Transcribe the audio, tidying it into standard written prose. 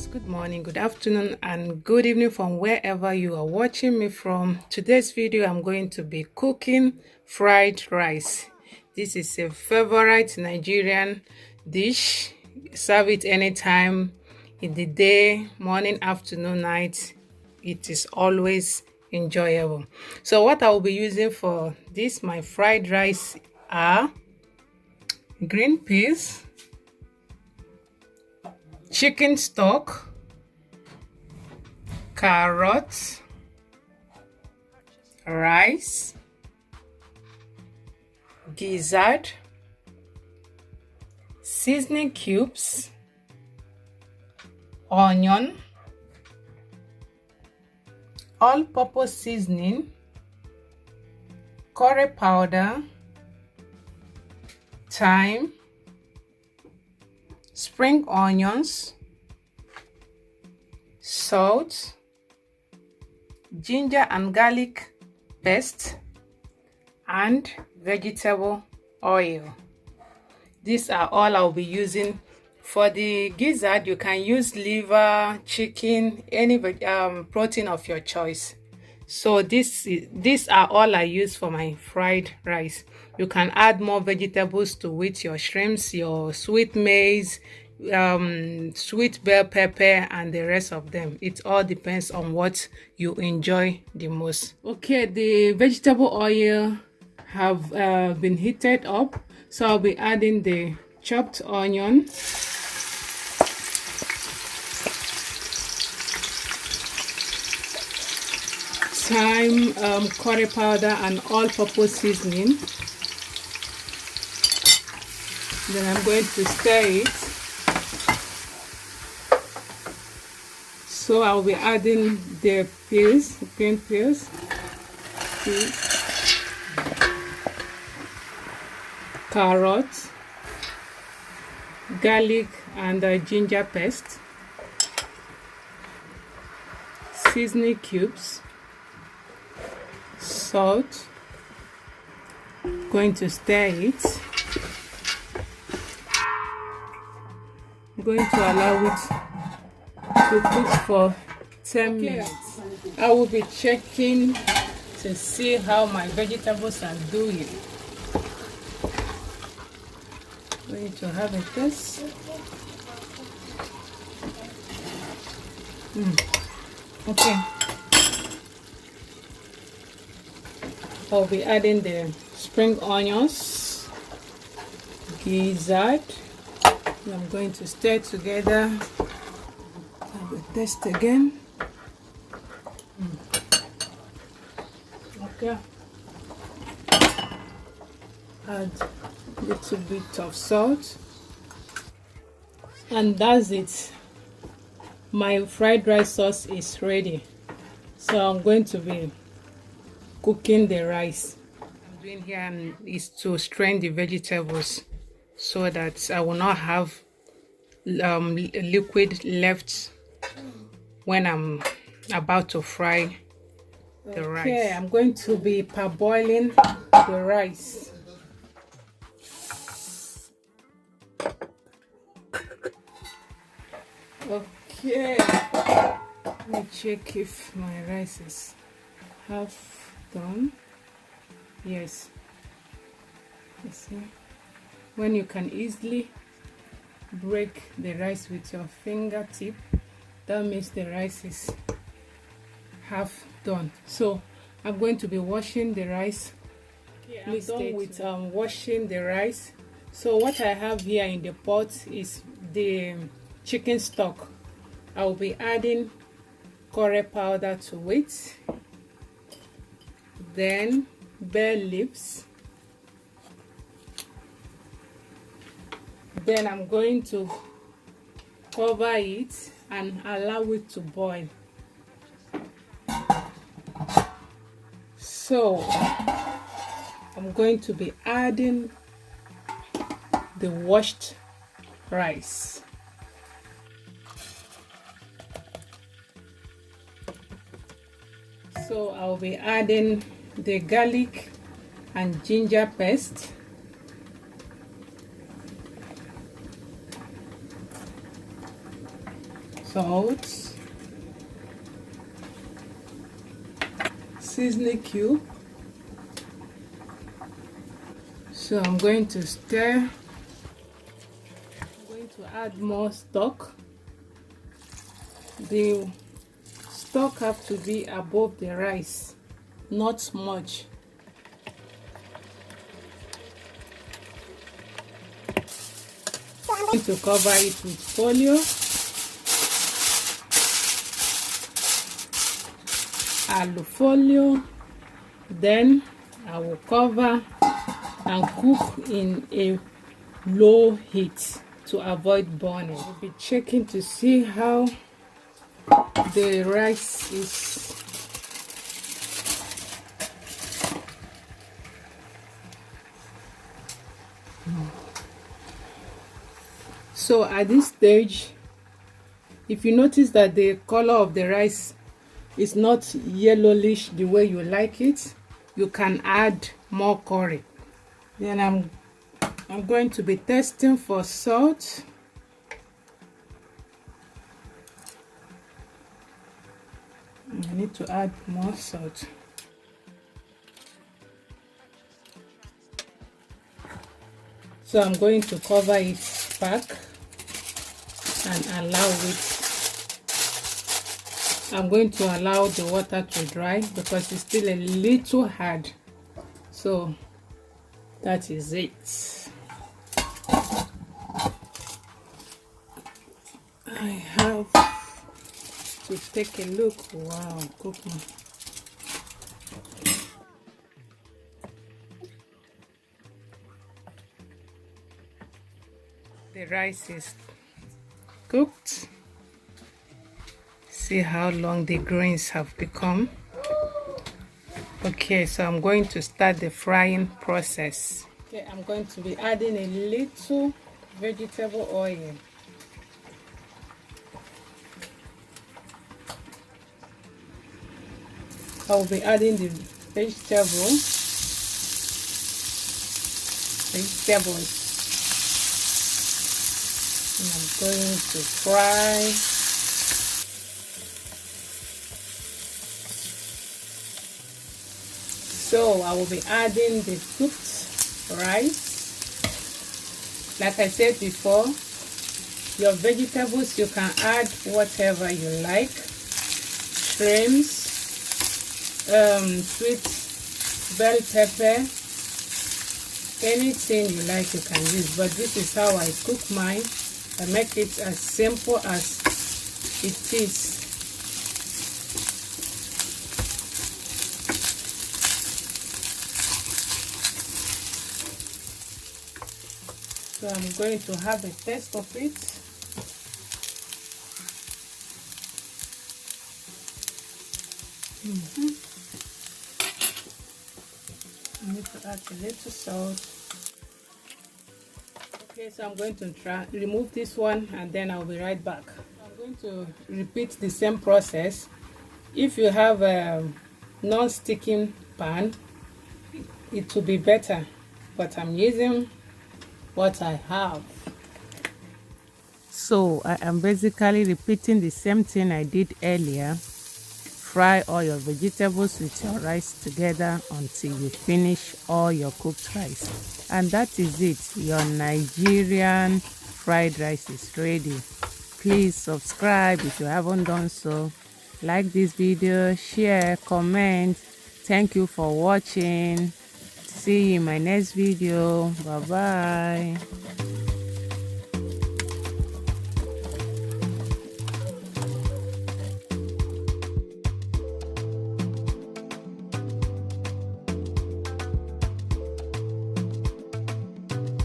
viewers, good morning, good afternoon, and good evening from wherever you are watching me from. Today's video, I'm going to be cooking fried rice. This is a favorite Nigerian dish. Serve it anytime in the day, morning, afternoon, night. It is always enjoyable. So what I will be using for this, my fried rice, are green peas, chicken stock, carrots, rice, gizzard, seasoning cubes, onion, all-purpose seasoning, curry powder, thyme, spring onions, salt, ginger and garlic paste, and vegetable oil. These are all I'll be using. For the gizzard, you can use liver, chicken, any protein of your choice. So these are all I use for my fried rice. You can add more vegetables to it, your shrimps, your sweet maize, sweet bell pepper, and the rest of them. It all depends on what you enjoy the most. Okay, the vegetable oil have been heated up, so I'll be adding the chopped onion, thyme, curry powder, and all-purpose seasoning. Then I'm going to stir it. So I'll be adding the peas, green peas, carrots, garlic and ginger paste, seasoning cubes, salt. Going to stir it. I'm going to allow it to cook for 10 minutes. I will be checking to see how my vegetables are doing. Going to have a taste. Okay. I'll be adding the spring onions, gizzard. I'm going to stir together. Have a taste again. Okay. Add a little bit of salt. And that's it. My fried rice sauce is ready. So I'm going to be cooking the rice. I'm doing here is to strain the vegetables so that I will not have liquid left when I'm about to fry the rice. Okay, I'm going to be parboiling the rice. Okay, let me check if my rice is half done. Yes. You see, when you can easily break the rice with your fingertip, that means the rice is half done. So I'm going to be washing the rice. Okay, I'm done with washing the rice. So what I have here in the pot is the chicken stock. I'll be adding curry powder to it, then bay leaves. Then I'm going to cover it and allow it to boil. So I'm going to be adding the washed rice. So I'll be adding the garlic and ginger paste, salt, seasoning cube. So I'm going to stir. I'm going to add more stock. The stock have to be above the rice, not much. I'm going to cover it with folio. Folio. Then I will cover and cook in a low heat to avoid burning. I'll be checking to see how the rice is. So at this stage, if you notice that the color of the rice is not yellowish the way you like it, you can add more curry. Then I'm going to be testing for salt. I need to add more salt. So I'm going to cover it back and allow it. I'm going to allow the water to dry because it's still a little hard. So that is it. I have to take a look. Wow, cooking. The rice is cooked. See how long the grains have become. Okay, so I'm going to start the frying process. Okay, I'm going to be adding a little vegetable oil. I'll be adding the vegetables. And I'm going to fry. So I will be adding the cooked rice. Like I said before, your vegetables, you can add whatever you like. Shrimps, sweet bell pepper, anything you like you can use. But this is how I cook mine. I make it as simple as it is. So I'm going to have a taste of it. I need to add a little salt. Okay, so I'm going to remove this one and then I'll be right back. I'm going to repeat the same process. If you have a non-sticking pan, it will be better, but I'm using what I have. So I am basically repeating the same thing I did earlier. Fry all your vegetables with your rice together until you finish all your cooked rice. And that is it. Your Nigerian fried rice is ready. Please subscribe if you haven't done so. Like this video, share, comment. Thank you for watching. See you in my next video. Bye bye.